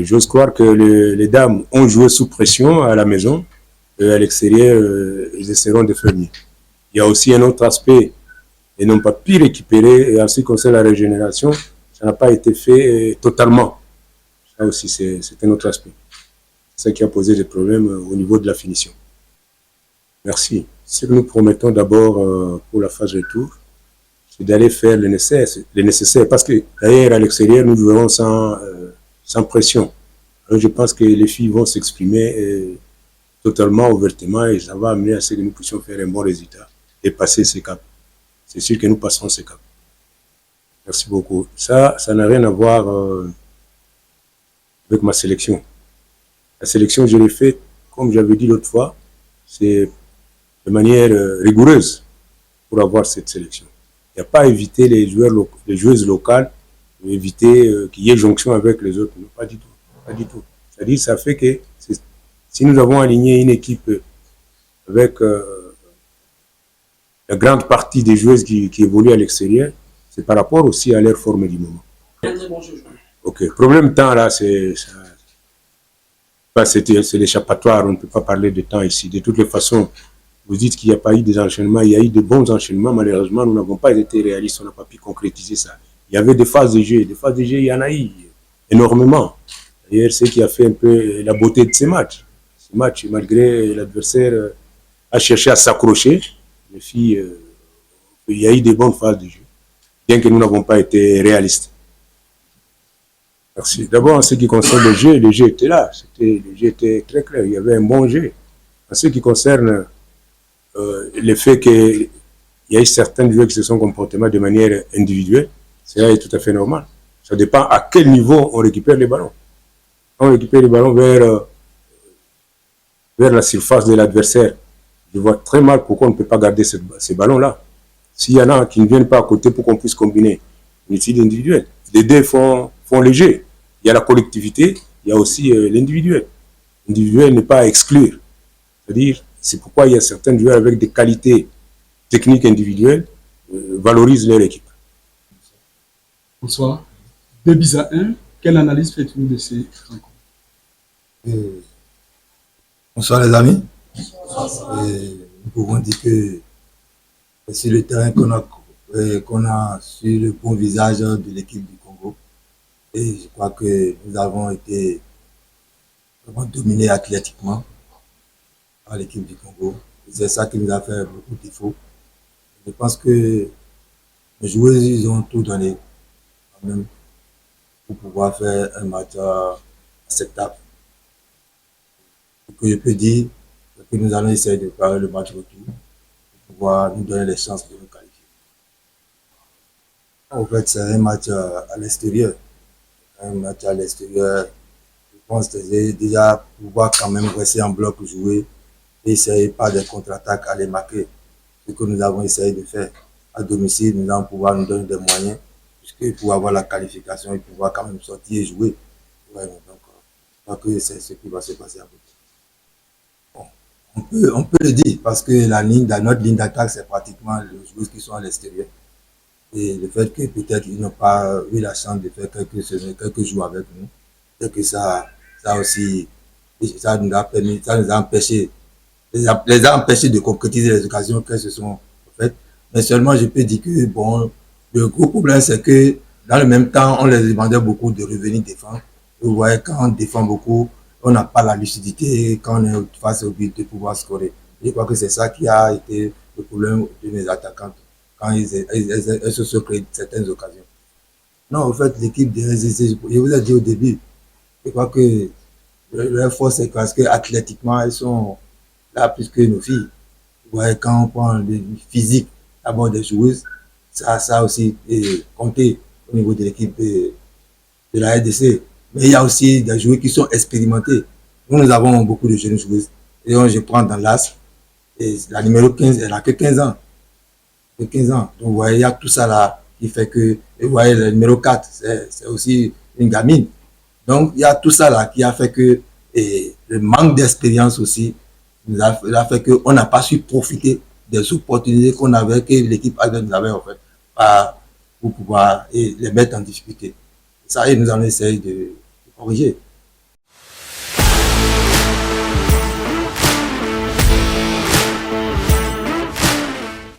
J'ose croire que les dames ont joué sous pression à la maison. À l'extérieur, ils essaieront de faire mieux. Il y a aussi un autre aspect, et n'ont pas pu récupérer, et en ce qui concerne la régénération, ça n'a pas été fait totalement. Ça aussi, c'est un autre aspect. C'est ça qui a posé des problèmes au niveau de la finition. Merci. Ce que nous promettons d'abord pour la phase retour, c'est d'aller faire le nécessaire, parce que d'ailleurs, à l'extérieur, nous jouerons sans pression. Alors, je pense que les filles vont s'exprimer totalement ouvertement et ça va amener à ce que nous puissions faire un bon résultat et passer ces caps. C'est sûr que nous passerons ces caps. Merci beaucoup. Ça n'a rien à voir avec ma sélection. La sélection, je l'ai faite, comme j'avais dit l'autre fois, c'est de manière rigoureuse pour avoir cette sélection. Il n'y a pas à éviter les joueuses locales, éviter qu'il y ait jonction avec les autres. Non, pas du tout. Pas du tout. C'est-à-dire, ça fait que si nous avons aligné une équipe avec la grande partie des joueuses qui évoluent à l'extérieur, c'est par rapport aussi à leur forme du moment. Ok. Problème temps là, c'est l'échappatoire. On ne peut pas parler de temps ici. De toutes les façons, vous dites qu'il n'y a pas eu des enchaînements. Il y a eu de bons enchaînements. Malheureusement, nous n'avons pas été réalistes. On n'a pas pu concrétiser ça. Il y avait des phases de jeu. Des phases de jeu, il y en a eu énormément. D'ailleurs, c'est ce qui a fait un peu la beauté de ces matchs. Ces matchs, malgré l'adversaire a cherché à s'accrocher, les filles, il y a eu des bonnes phases de jeu, bien que nous n'avons pas été réalistes. Merci. D'abord, en ce qui concerne le jeu était là. Le jeu était très clair. Il y avait un bon jeu. En ce qui concerne le fait qu'il y a eu certains joueurs qui se sont comportés de manière individuelle, cela est tout à fait normal. Ça dépend à quel niveau on récupère les ballons. On récupère les ballons vers la surface de l'adversaire. Je vois très mal pourquoi on ne peut pas garder ces ballons-là. S'il y en a qui ne viennent pas à côté pour qu'on puisse combiner une étude individuelle. Les deux font léger. Il y a la collectivité, il y a aussi l'individuel. L'individuel n'est pas à exclure. C'est-à-dire, c'est pourquoi il y a certains joueurs avec des qualités techniques individuelles valorisent leur équipe. Bonsoir. 2-1. Quelle analyse faites-vous de ces rencontres? Bonsoir les amis. Nous pouvons dire que c'est le terrain qu'on a sur le bon visage de l'équipe du Congo. Et je crois que nous avons été vraiment dominés athlétiquement par l'équipe du Congo. C'est ça qui nous a fait beaucoup de défauts. Je pense que les joueurs, ils ont tout donné quand même pour pouvoir faire un match acceptable. Ce que je peux dire, c'est que nous allons essayer de faire le match retour pour pouvoir nous donner les chances de nous qualifier. En fait, c'est un match à l'extérieur. Un match à l'extérieur, je pense que déjà pouvoir quand même rester en bloc, jouer et essayer pas de contre-attaque à les marquer. Ce que nous avons essayé de faire à domicile, nous allons pouvoir nous donner des moyens puisque pour avoir la qualification et pouvoir quand même sortir et jouer. Ouais, donc, je crois que c'est ce qui va se passer à côté. Bon, on peut le dire parce que notre ligne d'attaque, c'est pratiquement les joueurs qui sont à l'extérieur. Et le fait que peut-être ils n'ont pas eu la chance de faire quelques jours avec nous, c'est que ça aussi, ça nous a permis, ça nous a empêché, les a empêchés de concrétiser les occasions qu'elles se sont faites. Mais seulement, je peux dire que, bon, le gros problème, c'est que dans le même temps, on les demandait beaucoup de revenir défendre. Vous voyez, quand on défend beaucoup, on n'a pas la lucidité quand on est face au but de pouvoir scorer. Je crois que c'est ça qui a été le problème de mes attaquants quand ils se sont créés certaines occasions. Non, en fait, l'équipe de RZC, je vous ai dit au début, je crois que leur force, c'est parce qu'athlétiquement, elles sont là plus que nos filles. Vous voyez, quand on prend le physique d'abord des joueuses, ça aussi est compté au niveau de l'équipe de la RDC. Mais il y a aussi des joueurs qui sont expérimentés. Nous avons beaucoup de jeunes joueuses. Et je prends dans l'AS, et la numéro 15, elle n'a que 15 ans. De 15 ans. Donc, vous voyez, il y a tout ça là qui fait que, et vous voyez, le numéro 4, c'est aussi une gamine. Donc, il y a tout ça là qui a fait que, et le manque d'expérience aussi, nous a fait qu'on n'a pas su profiter des opportunités qu'on avait, que l'équipe nous avait en fait, pour pouvoir les mettre en difficulté. Ça, et nous allons essayer de corriger.